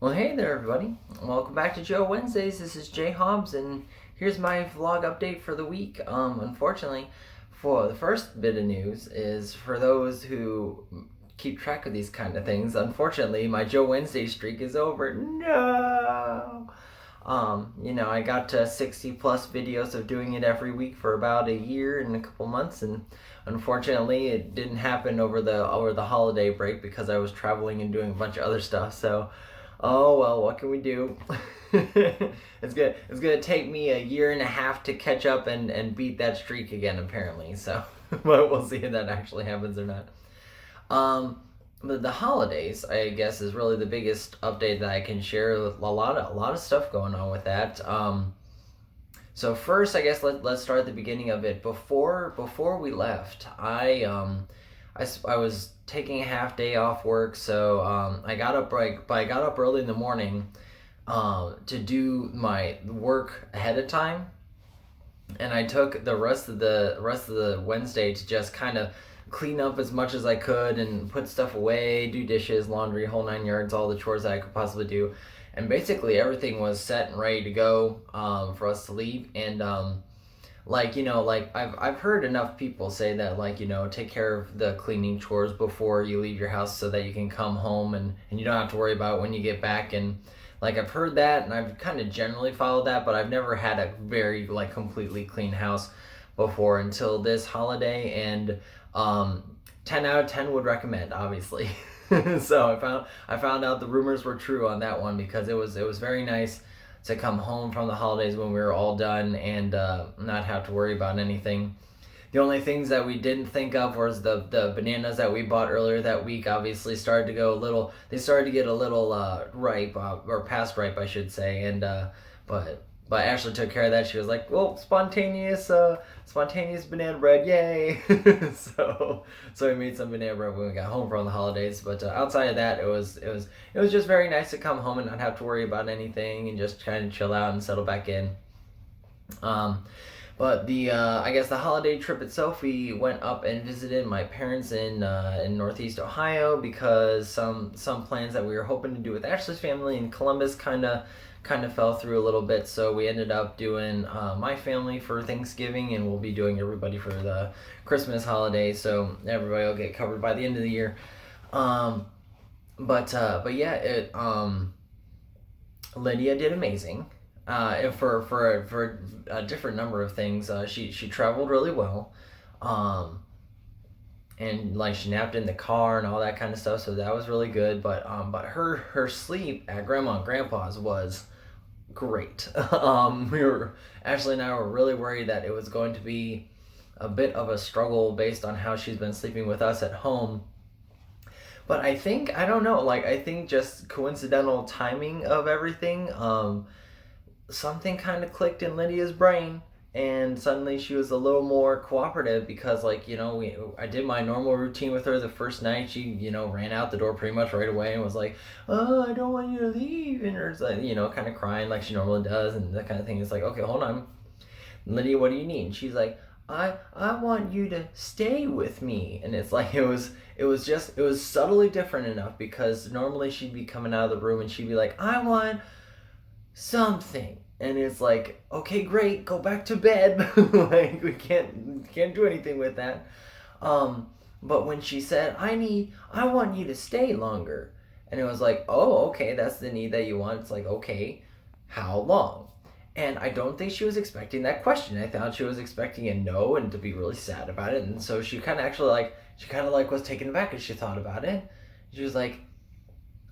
Well, hey there, everybody. Welcome back to Joe Wednesdays. This is JHaubz, and here's my vlog update for the week. Unfortunately, for the first bit of news is for those who keep track of these kind of things. Unfortunately, my Joe Wednesday streak is over. No. I got to 60 plus videos of doing it every week for about a year and a couple months, and unfortunately, it didn't happen over the holiday break because I was traveling and doing a bunch of other stuff. So, oh well, what can we do? It's gonna take me a year and a half to catch up and beat that streak again, apparently. So, but we'll see if that actually happens or not. Um, the holidays, I guess, is really the biggest update that I can share. A lot of stuff going on with that. So first, I guess let's start at the beginning of it. Before we left, I was taking a half day off work, so I got up early in the morning to do my work ahead of time, and I took the rest of the Wednesday to just kind of clean up as much as I could and put stuff away, do dishes, laundry, whole nine yards, all the chores that I could possibly do, and basically everything was set and ready to go for us to leave. And I've heard enough people say that, take care of the cleaning chores before you leave your house so that you can come home and you don't have to worry about it when you get back. And I've heard that, and I've kind of generally followed that, but I've never had a very completely clean house before until this holiday. And 10 out of 10 would recommend, obviously. So I found out the rumors were true on that one, because it was very nice to come home from the holidays when we were all done and not have to worry about anything. The only things that we didn't think of was the bananas that we bought earlier that week. Obviously, started to go a little. They started to get a little ripe, or past ripe, I should say. And but Ashley took care of that. She was like, "Well, spontaneous banana bread, yay!" So we made some banana bread when we got home from the holidays. But outside of that, it was just very nice to come home and not have to worry about anything and just kind of chill out and settle back in. Um, but the I guess the holiday trip itself, we went up and visited my parents in Northeast Ohio, because some plans that we were hoping to do with Ashley's family in Columbus kind of fell through a little bit. So we ended up doing my family for Thanksgiving, and we'll be doing everybody for the Christmas holiday. So everybody will get covered by the end of the year. Um, but yeah, Lydia did amazing. For a different number of things, she traveled really well, um, and she napped in the car and all that kind of stuff. So that was really good. But her sleep at Grandma and Grandpa's was great. Ashley and I were really worried that it was going to be a bit of a struggle based on how she's been sleeping with us at home. But I don't know, I think just coincidental timing of everything. Something kind of clicked in Lydia's brain, and suddenly she was a little more cooperative, because I did my normal routine with her the first night. She ran out the door pretty much right away and was like, "Oh, I don't want you to leave," and her like, kind of crying like she normally does, and that kind of thing. It's like, okay, hold on, Lydia, what do you need? And she's like, I want you to stay with me. And it's like, it was subtly different enough, because normally she'd be coming out of the room and she'd be like, "I want something," and it's like, okay, great, go back to bed. We can't do anything with that. But when she said, I want you to stay longer," and it was like, oh, okay, that's the need that you want. It's like, okay, how long? And I don't think she was expecting that question. I thought she was expecting a no and to be really sad about it. And so she kind of actually was taken aback as she thought about it. She was like,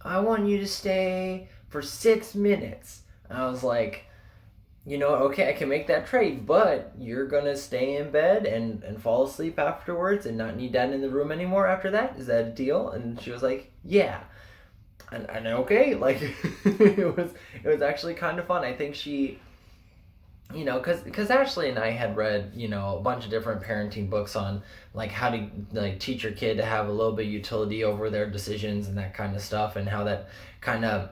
"I want you to stay for 6 minutes." And I was like, okay, I can make that trade, but you're gonna stay in bed and fall asleep afterwards and not need dad in the room anymore after that? Is that a deal? And she was like, "Yeah." And okay, it was actually kind of fun. I think she, because Ashley and I had read, a bunch of different parenting books on how to teach your kid to have a little bit of utility over their decisions and that kind of stuff, and how that kind of,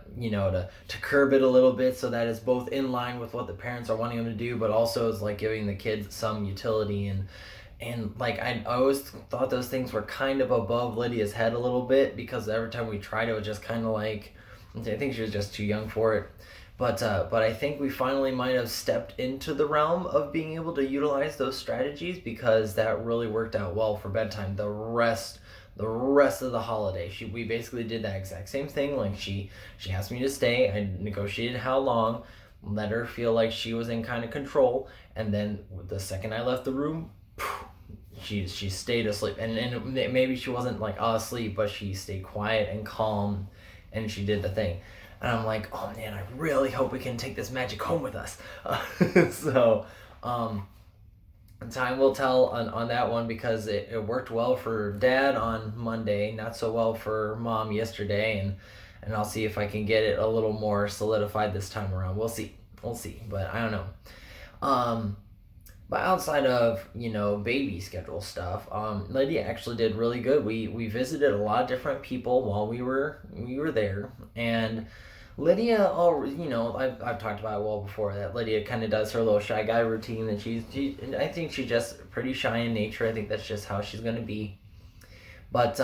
to curb it a little bit so that it's both in line with what the parents are wanting them to do, but also is giving the kids some utility. And I always thought those things were kind of above Lydia's head a little bit, because every time we tried it was just kind of I think she was just too young for it. But I think we finally might have stepped into the realm of being able to utilize those strategies, because that really worked out well for bedtime. The rest of the holiday, we basically did that exact same thing. Like she asked me to stay. I negotiated how long, let her feel like she was in kind of control, and then the second I left the room, she stayed asleep. And maybe she wasn't like asleep, but she stayed quiet and calm, and she did the thing. And I'm like, oh man, I really hope we can take this magic home with us. So, time will tell on that one, because it worked well for Dad on Monday, not so well for Mom yesterday, and I'll see if I can get it a little more solidified this time around. We'll see, but I don't know. But outside of baby schedule stuff, Lydia actually did really good. We visited a lot of different people while we were there, and Lydia, I've talked about it well before, that Lydia kind of does her little shy guy routine, and I think she's just pretty shy in nature. I think that's just how she's gonna be. But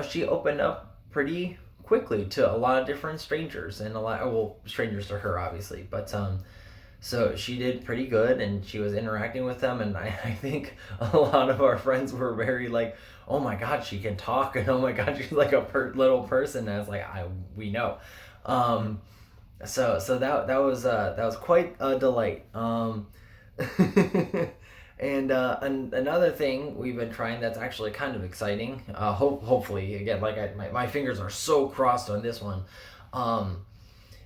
she opened up pretty quickly to a lot of different strangers, and strangers to her obviously, but so she did pretty good, and she was interacting with them, and I think a lot of our friends were very like, oh my god, she can talk, and oh my god, she's like a little person. And I was like, we know. So that was quite a delight. And another thing we've been trying that's actually kind of exciting. Hopefully, again, like my fingers are so crossed on this one.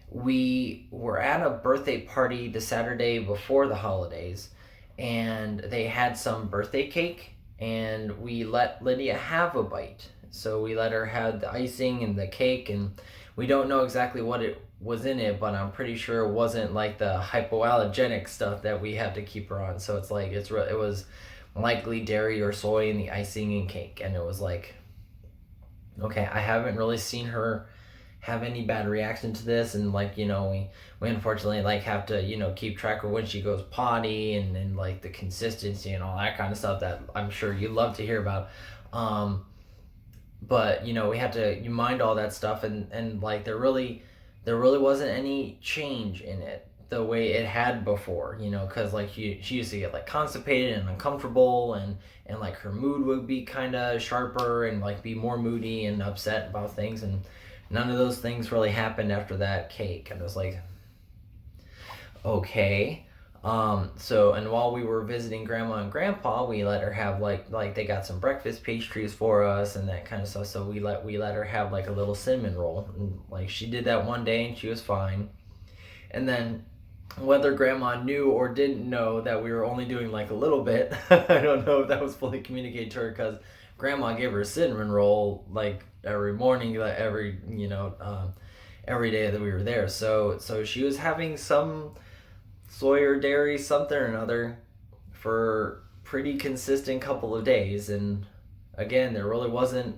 We were at a birthday party the Saturday before the holidays, and they had some birthday cake, and we let Lydia have a bite. So we let her have the icing and the cake, and we don't know exactly what it was in it, but I'm pretty sure it wasn't like the hypoallergenic stuff that we have to keep her on. So it's like it was likely dairy or soy in the icing and cake, and it was like, okay, I haven't really seen her have any bad reaction to this, and we unfortunately have to keep track of when she goes potty, and like the consistency and all that kind of stuff that I'm sure you love to hear about. But we had to mind all that stuff, and like there really wasn't any change in it the way it had before, because like she used to get like constipated and uncomfortable, and like her mood would be kind of sharper, and like be more moody and upset about things, and none of those things really happened after that cake. And it was like, okay. And while we were visiting Grandma and Grandpa, we let her have like they got some breakfast pastries for us and that kind of stuff. So we let her have like a little cinnamon roll, and like she did that one day and she was fine. And then whether Grandma knew or didn't know that we were only doing like a little bit, I don't know if that was fully communicated to her, because Grandma gave her a cinnamon roll like every morning, every day that we were there. So she was having some soy or dairy something or another for pretty consistent couple of days, and again, there really wasn't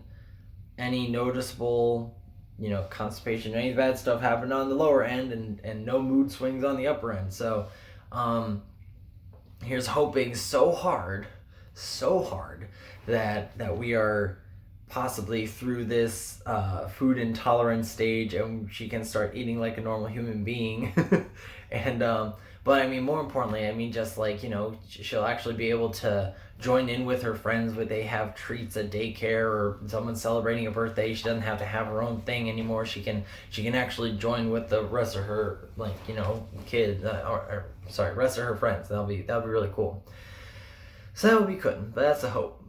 any noticeable constipation, any bad stuff happened on the lower end, and no mood swings on the upper end. So here's hoping so hard that we are possibly through this food intolerance stage, and she can start eating like a normal human being. And but I mean, more importantly, I mean, just like she'll actually be able to join in with her friends when they have treats at daycare, or someone's celebrating a birthday. She doesn't have to have her own thing anymore. She can actually join with the rest of her kids, rest of her friends. That'll be really cool. So that would be good, but that's a hope.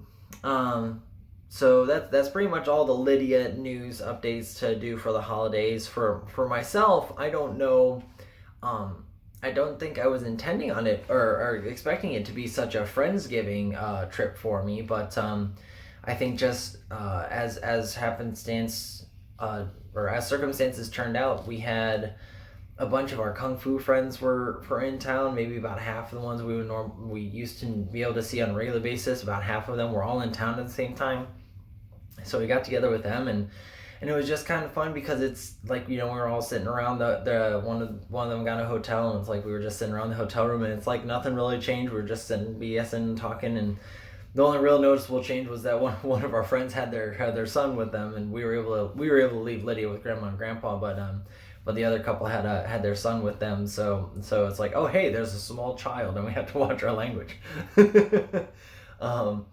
So that's pretty much all the Lydia news updates to do for the holidays. For myself, I don't know. I don't think I was intending on it or expecting it to be such a Friendsgiving trip for me, but I think just as happenstance or as circumstances turned out, we had a bunch of our kung fu friends were in town. Maybe about half of the ones we used to be able to see on a regular basis. About half of them were all in town at the same time. So we got together with them, and it was just kind of fun, because it's like we were all sitting around the one of them got a hotel, and it's like we were just sitting around the hotel room, and it's like nothing really changed. We were just sitting BSing and talking, and The only real noticeable change was that one of our friends had their son with them, and we were able to leave Lydia with Grandma and Grandpa, but the other couple had their son with them, so it's like, oh hey, there's a small child, and we have to watch our language. um,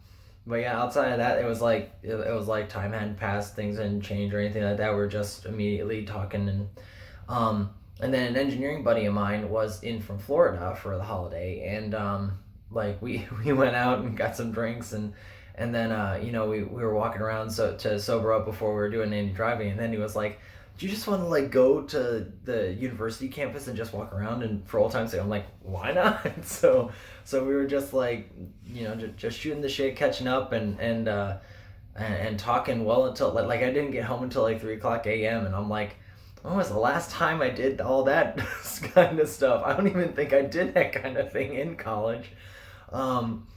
but yeah, outside of that, it was like time hadn't passed, things hadn't changed or anything like that. We are just immediately talking, and then an engineering buddy of mine was in from Florida for the holiday, and like we went out and got some drinks, and then we were walking around to sober up before we were doing any driving, and then he was like, do you just want to like go to the university campus and just walk around and for old time's sake? I'm like, why not? So we were just like, just shooting the shit, catching up, and talking well until like I didn't get home until like 3:00 a.m. and I'm like, when was the last time I did all that kind of stuff? I don't even think I did that kind of thing in college. Um,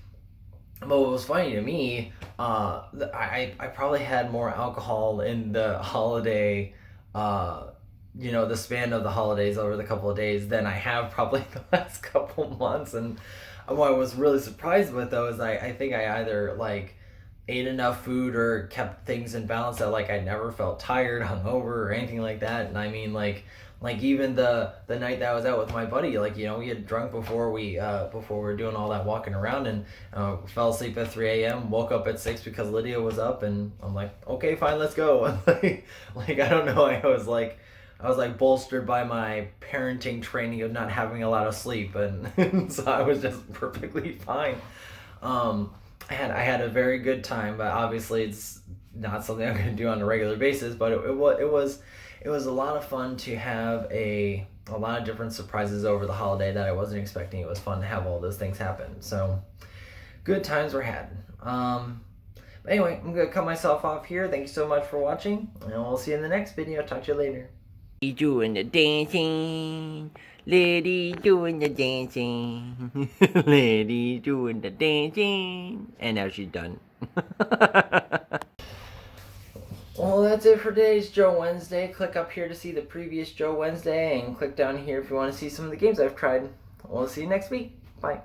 but what was funny to me, I probably had more alcohol in the holiday, uh, the span of the holidays over the couple of days than I have probably the last couple months. And what I was really surprised with though is I think I either like ate enough food or kept things in balance that like I never felt tired, hungover, or anything like that. And I mean like even the night that I was out with my buddy, like we had drunk before we were doing all that walking around, and fell asleep at 3 a.m. Woke up at 6 because Lydia was up, and I'm like, okay, fine, let's go. Like I don't know, I was like bolstered by my parenting training of not having a lot of sleep, and so I was just perfectly fine. Um, I had a very good time, but obviously it's not something I'm going to do on a regular basis. But it was a lot of fun to have a lot of different surprises over the holiday that I wasn't expecting. It was fun to have all those things happen. So good times were had. But anyway, I'm gonna cut myself off here. Thank you so much for watching, and we'll see you in the next video. Talk to you later. Doing the dancing. Lady doing the dancing. Lady doing the dancing. And now she's done. Well, that's it for today's Joe Wednesday. Click up here to see the previous Joe Wednesday, and click down here if you want to see some of the games I've tried. We'll see you next week. Bye.